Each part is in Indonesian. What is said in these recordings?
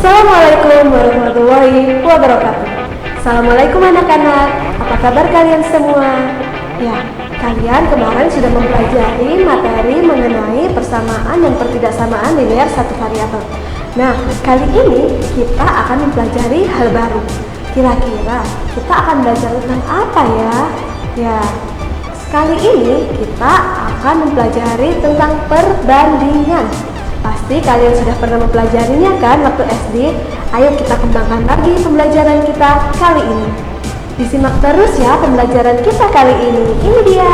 Assalamualaikum warahmatullahi wabarakatuh. Assalamualaikum anak-anak, apa kabar kalian semua? Ya, kalian kemarin sudah mempelajari materi mengenai persamaan dan pertidaksamaan linear satu variabel. Nah, kali ini kita akan mempelajari hal baru. Kira-kira kita akan belajar tentang apa ya? Ya, kali ini kita akan mempelajari tentang perbandingan. Pasti kalian sudah pernah mempelajarinya kan waktu SD? Ayo kita kembangkan lagi pembelajaran kita kali ini. Disimak terus ya pembelajaran kita kali ini. Ini dia.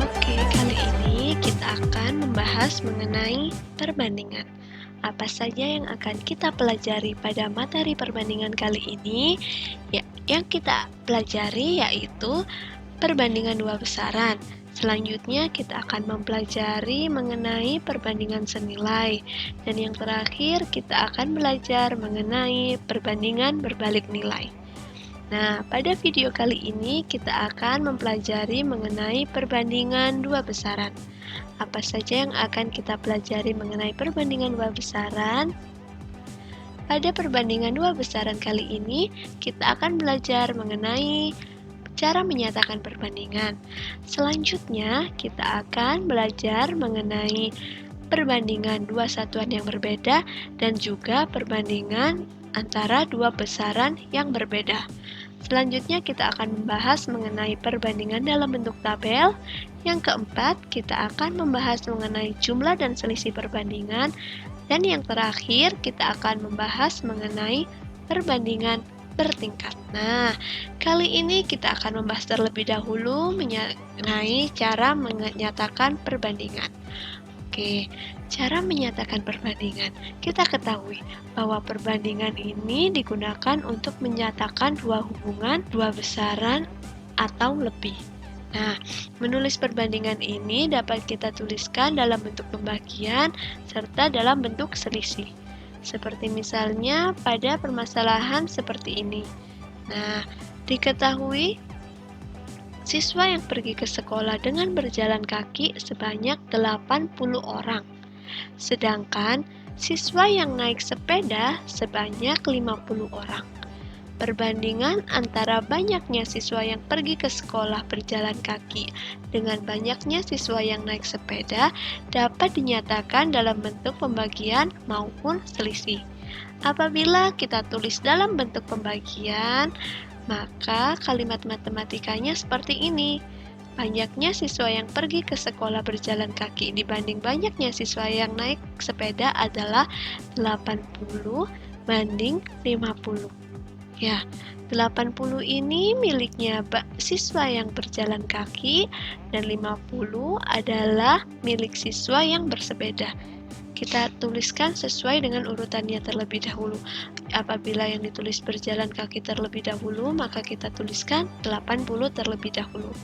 Oke, kali ini kita akan membahas mengenai perbandingan. Apa saja yang akan kita pelajari pada materi perbandingan kali ini? Ya, yang kita pelajari yaitu perbandingan dua besaran. Selanjutnya kita akan mempelajari mengenai perbandingan senilai. Dan yang terakhir kita akan belajar mengenai perbandingan berbalik nilai. Nah, pada video kali ini kita akan mempelajari mengenai perbandingan dua besaran. Apa saja yang akan kita pelajari mengenai perbandingan dua besaran? Pada perbandingan dua besaran kali ini, kita akan belajar mengenai cara menyatakan perbandingan. Selanjutnya, kita akan belajar mengenai perbandingan dua satuan yang berbeda dan juga perbandingan antara dua besaran yang berbeda. Selanjutnya, kita akan membahas mengenai perbandingan dalam bentuk tabel. Yang keempat, kita akan membahas mengenai jumlah dan selisih perbandingan. Dan yang terakhir, kita akan membahas mengenai perbandingan bertingkat. Nah, kali ini kita akan membahas terlebih dahulu mengenai cara menyatakan perbandingan. Oke, cara menyatakan perbandingan. Kita ketahui bahwa perbandingan ini digunakan untuk menyatakan dua hubungan, dua besaran, atau lebih. Nah, menulis perbandingan ini dapat kita tuliskan dalam bentuk pembagian serta dalam bentuk selisih. Seperti misalnya pada permasalahan seperti ini. Nah, diketahui siswa yang pergi ke sekolah dengan berjalan kaki sebanyak 80 orang. Sedangkan siswa yang naik sepeda sebanyak 50 orang. Perbandingan antara banyaknya siswa yang pergi ke sekolah berjalan kaki dengan banyaknya siswa yang naik sepeda dapat dinyatakan dalam bentuk pembagian maupun selisih. Apabila kita tulis dalam bentuk pembagian, maka kalimat matematikanya seperti ini. Banyaknya siswa yang pergi ke sekolah berjalan kaki dibanding banyaknya siswa yang naik sepeda adalah 80 banding 50. Ya, 80 ini miliknya siswa yang berjalan kaki dan 50 adalah milik siswa yang bersepeda. Kita tuliskan sesuai dengan urutannya terlebih dahulu. Apabila yang ditulis berjalan kaki terlebih dahulu, maka kita tuliskan 80 terlebih dahulu.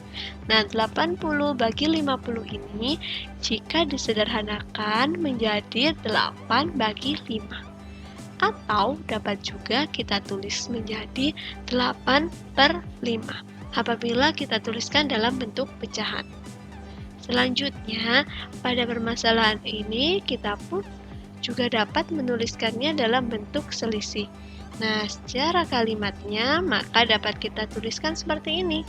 Nah, 80 bagi 50 ini jika disederhanakan menjadi 8 bagi 5. Atau dapat juga kita tulis menjadi 8/5 apabila kita tuliskan dalam bentuk pecahan. Selanjutnya, pada permasalahan ini kita pun juga dapat menuliskannya dalam bentuk selisih. Nah, secara kalimatnya maka dapat kita tuliskan seperti ini.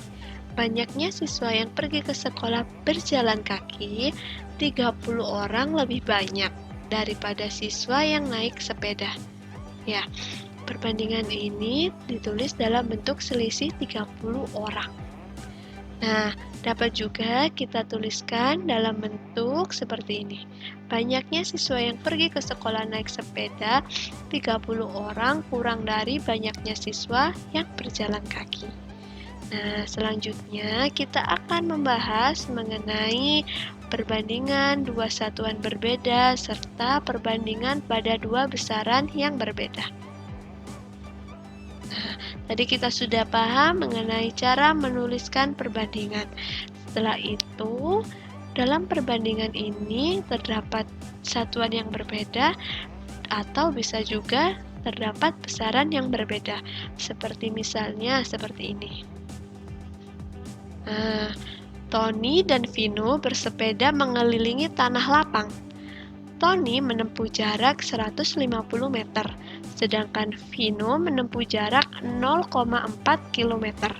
Banyaknya siswa yang pergi ke sekolah berjalan kaki 30 orang lebih banyak daripada siswa yang naik sepeda. Ya, perbandingan ini ditulis dalam bentuk selisih 30 orang. Nah, dapat juga kita tuliskan dalam bentuk seperti ini. Banyaknya siswa yang pergi ke sekolah naik sepeda 30 orang kurang dari banyaknya siswa yang berjalan kaki. Nah, selanjutnya kita akan membahas mengenai perbandingan dua satuan berbeda serta perbandingan pada dua besaran yang berbeda. Nah, tadi kita sudah paham mengenai cara menuliskan perbandingan. Setelah itu, dalam perbandingan ini terdapat satuan yang berbeda atau bisa juga terdapat besaran yang berbeda. Seperti misalnya seperti ini. Nah, Tony dan Vino bersepeda mengelilingi tanah lapang. Tony menempuh jarak 150 meter, sedangkan Vino menempuh jarak 0,4 km.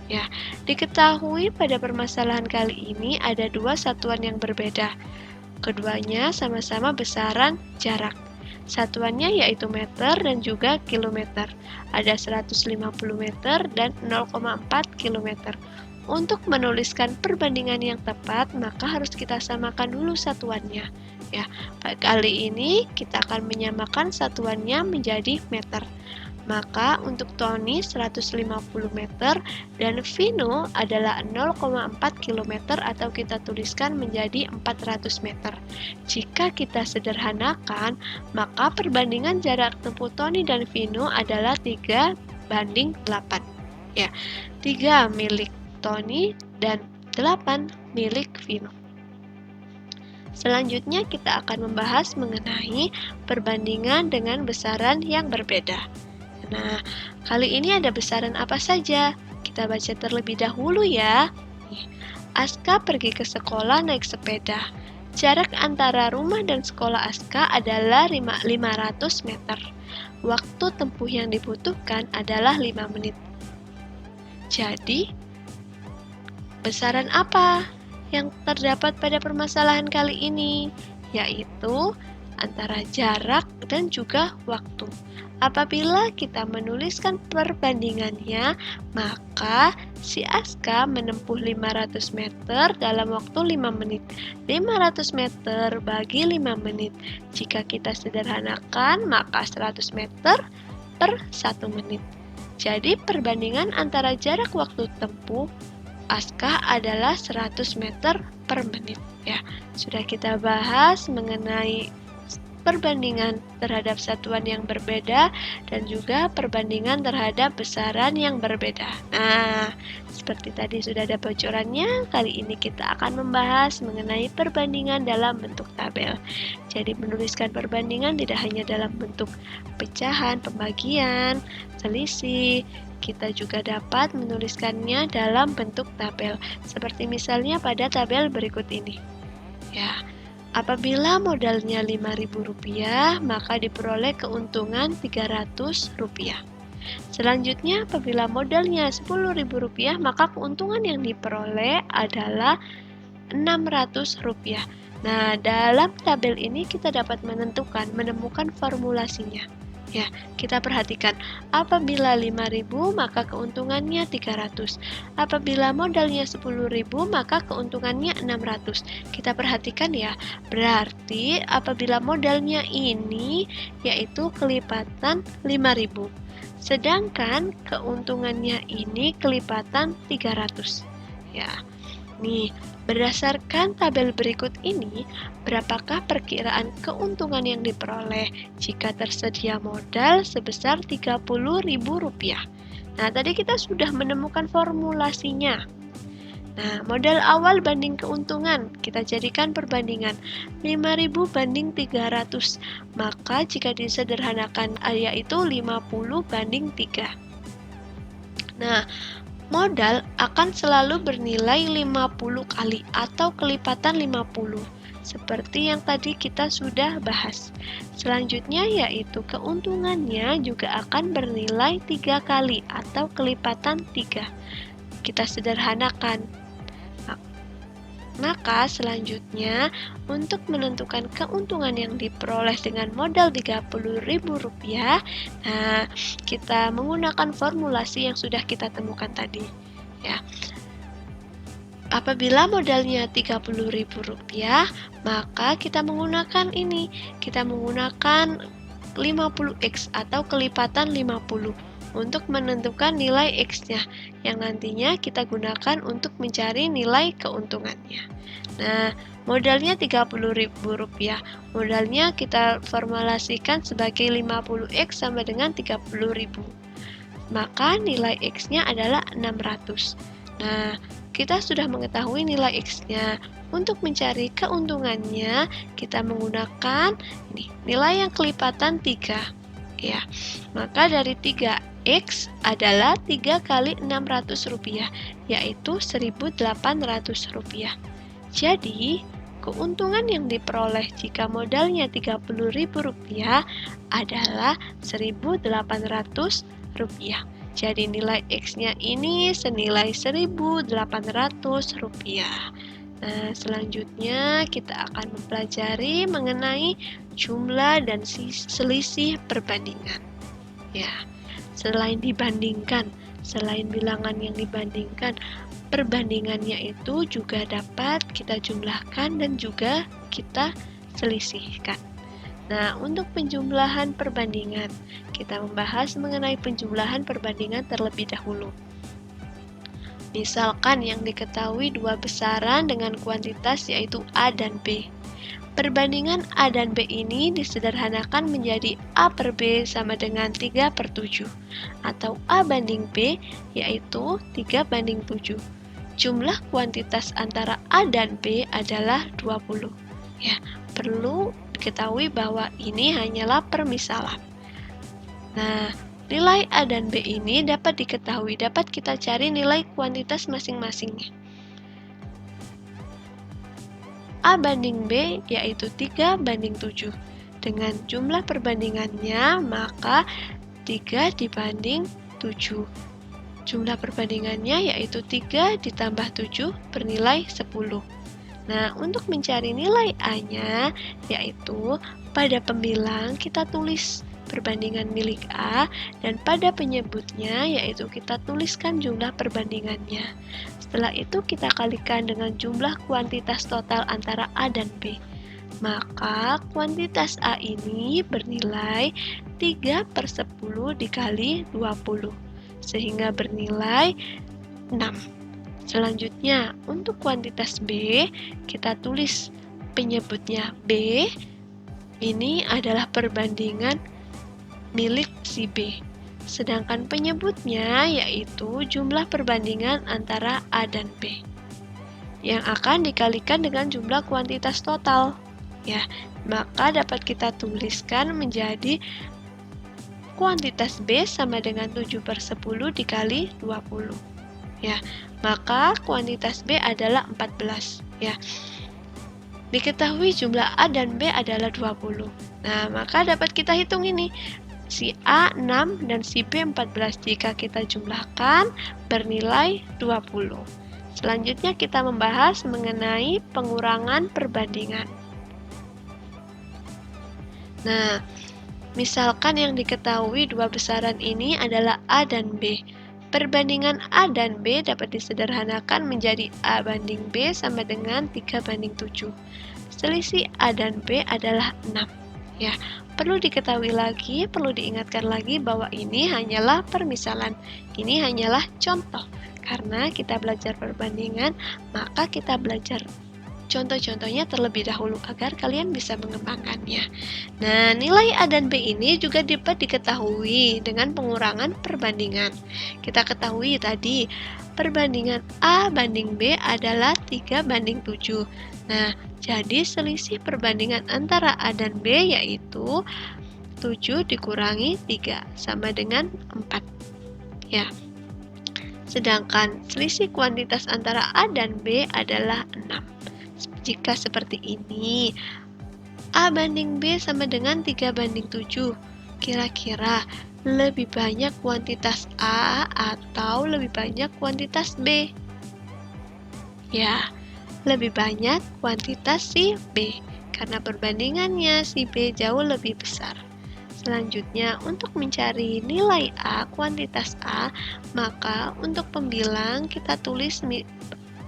Ya, diketahui pada permasalahan kali ini ada dua satuan yang berbeda. Keduanya sama-sama besaran jarak. Satuannya yaitu meter dan juga kilometer. Ada 150 meter dan 0,4 kilometer. Untuk menuliskan perbandingan yang tepat, maka harus kita samakan dulu satuannya. Ya, kali ini kita akan menyamakan satuannya menjadi meter. Maka untuk Tony 150 meter dan Vino adalah 0,4 km atau kita tuliskan menjadi 400 meter. Jika kita sederhanakan, maka perbandingan jarak tempuh Tony dan Vino adalah 3:8. Ya, 3 milik Tony dan 8 milik Vino. Selanjutnya kita akan membahas mengenai perbandingan dengan besaran yang berbeda. Nah, kali ini ada besaran apa saja? Kita baca terlebih dahulu ya. Aska pergi ke sekolah naik sepeda. Jarak antara rumah dan sekolah Aska adalah 500 meter. Waktu tempuh yang dibutuhkan adalah 5 menit. Jadi, besaran apa yang terdapat pada permasalahan kali ini? Yaitu antara jarak dan juga waktu. Apabila kita menuliskan perbandingannya, maka si Aska menempuh 500 meter dalam waktu 5 menit. 500 meter bagi 5 menit. Jika kita sederhanakan, maka 100 meter per 1 menit. Jadi perbandingan antara jarak waktu tempuh Aska adalah 100 meter per menit. Ya, sudah kita bahas mengenai perbandingan terhadap satuan yang berbeda dan juga perbandingan terhadap besaran yang berbeda. Nah, seperti tadi sudah ada bocorannya, kali ini kita akan membahas mengenai perbandingan dalam bentuk tabel. Jadi menuliskan perbandingan tidak hanya dalam bentuk pecahan, pembagian, selisih, kita juga dapat menuliskannya dalam bentuk tabel, seperti misalnya pada tabel berikut ini. Ya, apabila modalnya Rp5.000, maka diperoleh keuntungan Rp300. Selanjutnya, apabila modalnya Rp10.000, maka keuntungan yang diperoleh adalah Rp600. Nah, dalam tabel ini kita dapat menemukan formulasinya. Ya, kita perhatikan, apabila 5.000 maka keuntungannya 300. Apabila modalnya 10.000 maka keuntungannya 600. Kita perhatikan ya, berarti apabila modalnya ini yaitu kelipatan 5.000. Sedangkan keuntungannya ini kelipatan 300. Ya. Nih, berdasarkan tabel berikut ini, berapakah perkiraan keuntungan yang diperoleh jika tersedia modal sebesar Rp30.000? Nah, tadi kita sudah menemukan formulasinya. Nah, modal awal banding keuntungan, kita jadikan perbandingan 5.000 banding 300. Maka jika disederhanakan, yaitu 50/3. Nah, modal akan selalu bernilai 50 kali atau kelipatan 50, seperti yang tadi kita sudah bahas. Selanjutnya yaitu keuntungannya juga akan bernilai 3 kali atau kelipatan 3. Kita sederhanakan. Maka selanjutnya untuk menentukan keuntungan yang diperoleh dengan modal Rp30.000, nah kita menggunakan formulasi yang sudah kita temukan tadi. Ya, apabila modalnya Rp30.000, maka kita menggunakan ini. Kita menggunakan 50x atau kelipatan 50. Untuk menentukan nilai X-nya yang nantinya kita gunakan untuk mencari nilai keuntungannya. Nah, modalnya Rp30.000. Modalnya kita formulasikan sebagai 50X sama dengan 30.000. Maka nilai X-nya adalah 600. Nah, kita sudah mengetahui nilai X-nya. Untuk mencari keuntungannya, kita menggunakan nilai yang kelipatan 3. Ya, maka dari 3 X adalah 3 kali Rp600, yaitu Rp1.800. Jadi, keuntungan yang diperoleh jika modalnya Rp30.000 adalah Rp1.800. Jadi nilai X-nya ini senilai Rp1.800. Nah, selanjutnya kita akan mempelajari mengenai jumlah dan selisih perbandingan. Ya, selain bilangan yang dibandingkan, perbandingannya itu juga dapat kita jumlahkan dan juga kita selisihkan. Nah, untuk penjumlahan perbandingan, kita membahas mengenai penjumlahan perbandingan terlebih dahulu. Misalkan yang diketahui dua besaran dengan kuantitas yaitu A dan B. Perbandingan A dan B ini disederhanakan menjadi A per B sama dengan 3/7, atau A banding B yaitu 3/7. Jumlah kuantitas antara A dan B adalah 20. Ya, perlu diketahui bahwa ini hanyalah permisalan. Nah, nilai A dan B ini dapat diketahui, dapat kita cari nilai kuantitas masing-masingnya. A banding B yaitu 3/7. Dengan jumlah perbandingannya, maka 3/7. Jumlah perbandingannya yaitu 3 ditambah 7 bernilai 10. Nah, untuk mencari nilai A-nya, yaitu pada pembilang kita tulis perbandingan milik A, dan pada penyebutnya yaitu kita tuliskan jumlah perbandingannya. Setelah itu kita kalikan dengan jumlah kuantitas total antara A dan B. Maka kuantitas A ini bernilai 3/10 dikali 20, sehingga bernilai 6. Selanjutnya, untuk kuantitas B, kita tulis penyebutnya B. Ini adalah perbandingan milik si B. Sedangkan penyebutnya yaitu jumlah perbandingan antara A dan B, yang akan dikalikan dengan jumlah kuantitas total. Ya, maka dapat kita tuliskan menjadi kuantitas B sama dengan 7/10 dikali 20. Ya, maka kuantitas B adalah 14. Ya, diketahui jumlah A dan B adalah 20. Nah, maka dapat kita hitung ini. Si A 6 dan si B 14. Jika kita jumlahkan bernilai 20. Selanjutnya kita membahas mengenai pengurangan perbandingan. Nah, misalkan yang diketahui dua besaran ini adalah A dan B. Perbandingan A dan B dapat disederhanakan menjadi A banding B sama dengan 3/7. Selisih A dan B adalah 6. Ya, perlu diketahui lagi, perlu diingatkan lagi bahwa ini hanyalah permisalan. Ini hanyalah contoh. Karena kita belajar perbandingan, maka kita belajar contoh-contohnya terlebih dahulu agar kalian bisa mengembangkannya. Nah, nilai A dan B ini juga dapat diketahui dengan pengurangan perbandingan. Kita ketahui tadi, perbandingan A banding B adalah 3/7. Nah, jadi selisih perbandingan antara A dan B yaitu 7 dikurangi 3 sama dengan 4. Ya. Sedangkan selisih kuantitas antara A dan B adalah 6. Jika seperti ini, A banding B sama dengan 3/7. Kira-kira lebih banyak kuantitas A atau lebih banyak kuantitas B? Ya, lebih banyak kuantitas si B, karena perbandingannya si B jauh lebih besar. Selanjutnya, untuk mencari nilai A, kuantitas A, maka untuk pembilang kita tulis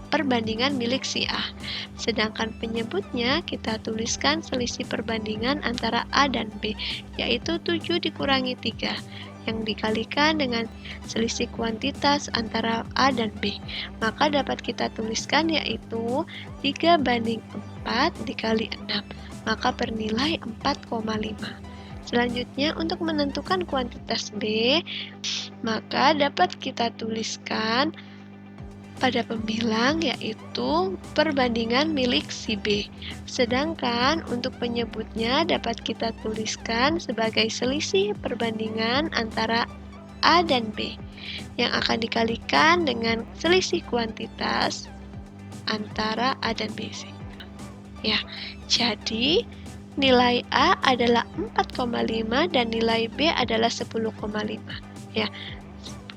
perbandingan milik si A. Sedangkan penyebutnya kita tuliskan selisih perbandingan antara A dan B, yaitu 7 dikurangi 3, yang dikalikan dengan selisih kuantitas antara A dan B. Maka dapat kita tuliskan yaitu 3/4 dikali 6, maka bernilai 4,5. Selanjutnya, untuk menentukan kuantitas B, maka dapat kita tuliskan pada pembilang yaitu perbandingan milik si B. Sedangkan untuk penyebutnya dapat kita tuliskan sebagai selisih perbandingan antara A dan B yang akan dikalikan dengan selisih kuantitas antara A dan B. Ya, jadi nilai A adalah 4,5 dan nilai B adalah 10,5. Ya,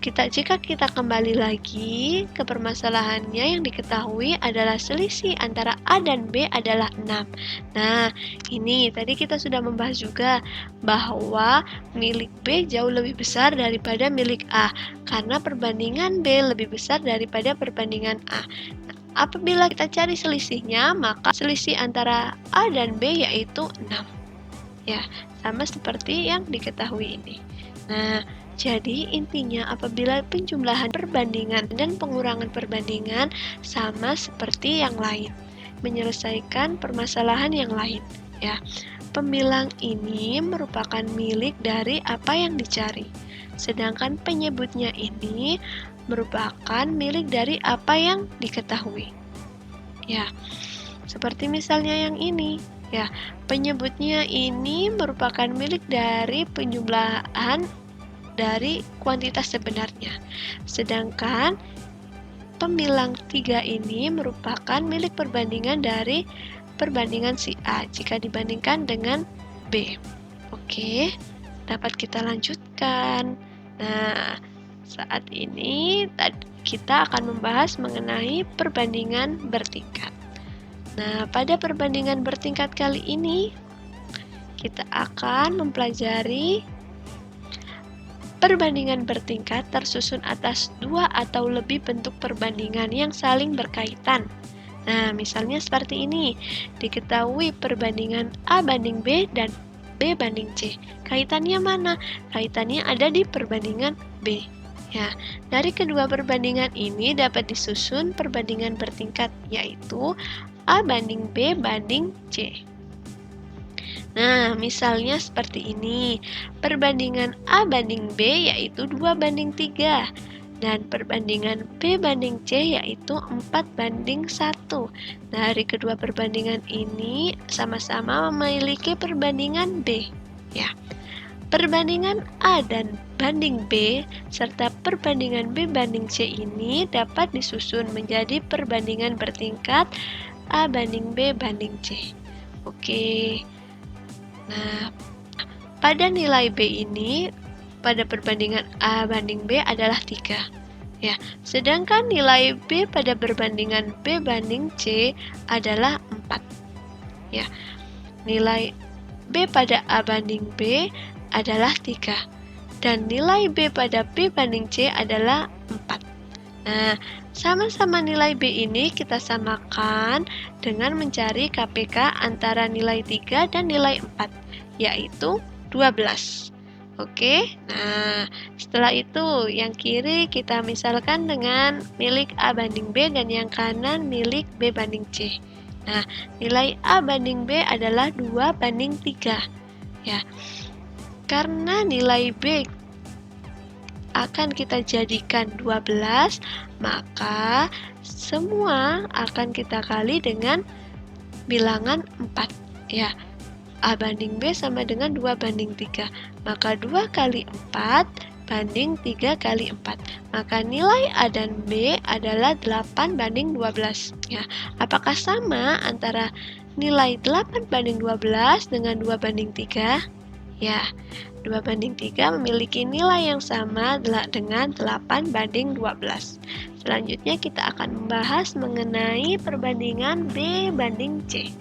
jika kita kembali lagi ke permasalahannya, yang diketahui adalah selisih antara A dan B adalah 6. Nah, ini tadi kita sudah membahas juga bahwa milik B jauh lebih besar daripada milik A karena perbandingan B lebih besar daripada perbandingan A. Nah, apabila kita cari selisihnya, maka selisih antara A dan B yaitu 6. Ya, sama seperti yang diketahui ini. Nah, jadi intinya apabila penjumlahan perbandingan dan pengurangan perbandingan sama seperti yang lain, menyelesaikan permasalahan yang lain, ya. Pembilang ini merupakan milik dari apa yang dicari, sedangkan penyebutnya ini merupakan milik dari apa yang diketahui. Ya, seperti misalnya yang ini, ya. Penyebutnya ini merupakan milik dari penjumlahan dari kuantitas sebenarnya. Sedangkan pembilang 3 ini merupakan milik perbandingan dari perbandingan si A jika dibandingkan dengan B. Oke, dapat kita lanjutkan. Nah, saat ini kita akan membahas mengenai perbandingan bertingkat. Nah, pada perbandingan bertingkat kali ini kita akan mempelajari perbandingan bertingkat tersusun atas 2 atau lebih bentuk perbandingan yang saling berkaitan. Nah, misalnya seperti ini. Diketahui perbandingan A banding B dan B banding C. Kaitannya mana? Kaitannya ada di perbandingan B. Ya, dari kedua perbandingan ini dapat disusun perbandingan bertingkat, yaitu A banding B banding C. Nah, misalnya seperti ini. Perbandingan A banding B yaitu 2 banding 3. Dan perbandingan B banding C yaitu 4 banding 1. Dari kedua perbandingan ini sama-sama memiliki perbandingan B. Ya. Perbandingan A dan banding B serta perbandingan B banding C ini dapat disusun menjadi perbandingan bertingkat A banding B banding C. Oke. Nah, pada nilai B ini, pada perbandingan A banding B adalah 3. Ya, sedangkan nilai B pada perbandingan B banding C adalah 4. Ya, nilai B pada A banding B adalah 3. Dan nilai B pada B banding C adalah 4. Nah, sama-sama nilai B ini kita samakan dengan mencari KPK antara nilai 3 dan nilai 4, yaitu 12. Oke, nah setelah itu yang kiri kita misalkan dengan milik A banding B dan yang kanan milik B banding C. Nah, nilai A banding B adalah 2 banding 3. Ya, karena nilai B akan kita jadikan 12, maka semua akan kita kali dengan bilangan 4. Ya, A banding B sama dengan 2 banding 3. Maka 2 kali 4 banding 3 kali 4. Maka nilai A dan B adalah 8 banding 12. Ya, apakah sama antara nilai 8 banding 12 dengan 2 banding 3? Ya, 2 banding 3 memiliki nilai yang sama dengan 8 banding 12. Selanjutnya kita akan membahas mengenai perbandingan B banding C.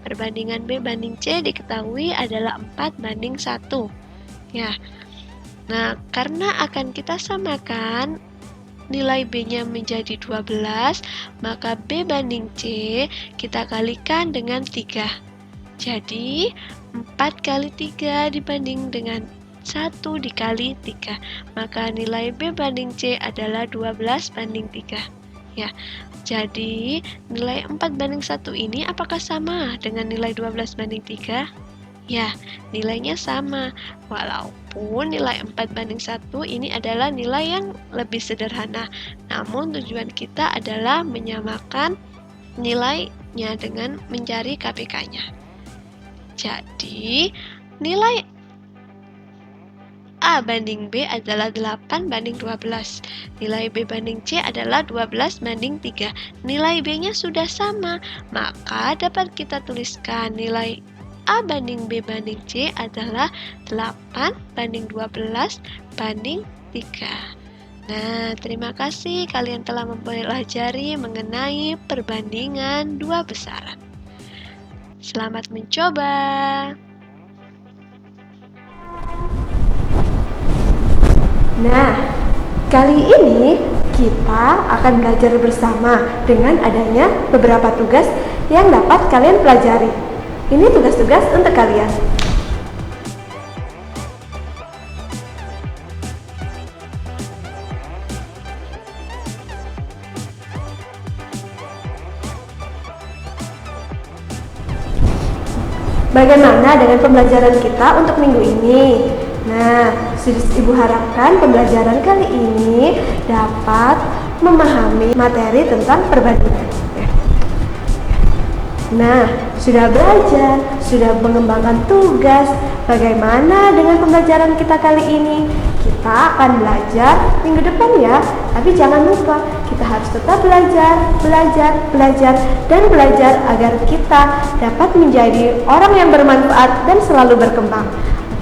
Perbandingan B banding C diketahui adalah 4 banding 1. Ya. Nah, karena akan kita samakan nilai B-nya menjadi 12, maka B banding C kita kalikan dengan 3. Jadi, 4 kali 3 dibanding dengan 1 dikali 3. Maka nilai B banding C adalah 12 banding 3. Ya, jadi nilai 4 banding 1 ini apakah sama dengan nilai 12 banding 3? Ya, nilainya sama. Walaupun nilai 4 banding 1 ini adalah nilai yang lebih sederhana. Namun tujuan kita adalah menyamakan nilainya dengan mencari KPK-nya. Jadi, nilai A banding B adalah 8 banding 12. Nilai B banding C adalah 12 banding 3. Nilai B-nya sudah sama, maka dapat kita tuliskan nilai A banding B banding C adalah 8 banding 12 banding 3. Nah, terima kasih kalian telah mempelajari mengenai perbandingan dua besaran. Selamat mencoba. Nah, kali ini kita akan belajar bersama dengan adanya beberapa tugas yang dapat kalian pelajari. Ini tugas-tugas untuk kalian. Bagaimana dengan pembelajaran kita untuk minggu ini? Nah, Ibu harapkan pembelajaran kali ini dapat memahami materi tentang perbandingan. Nah, sudah belajar, sudah mengembangkan tugas. Bagaimana dengan pembelajaran kita kali ini? Kita akan belajar minggu depan ya, tapi jangan lupa kita harus tetap belajar agar kita dapat menjadi orang yang bermanfaat dan selalu berkembang.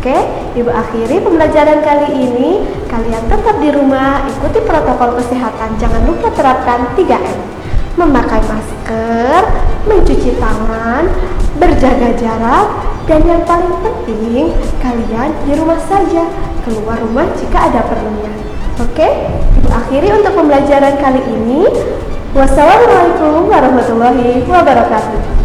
Oke, Ibu akhiri pembelajaran kali ini. Kalian tetap di rumah, ikuti protokol kesehatan. Jangan lupa terapkan 3M. Memakai masker, mencuci tangan, berjaga jarak, dan yang paling penting, kalian di rumah saja. Keluar rumah jika ada perlunya. Oke, Ibu akhiri untuk pembelajaran kali ini. Wassalamualaikum warahmatullahi wabarakatuh.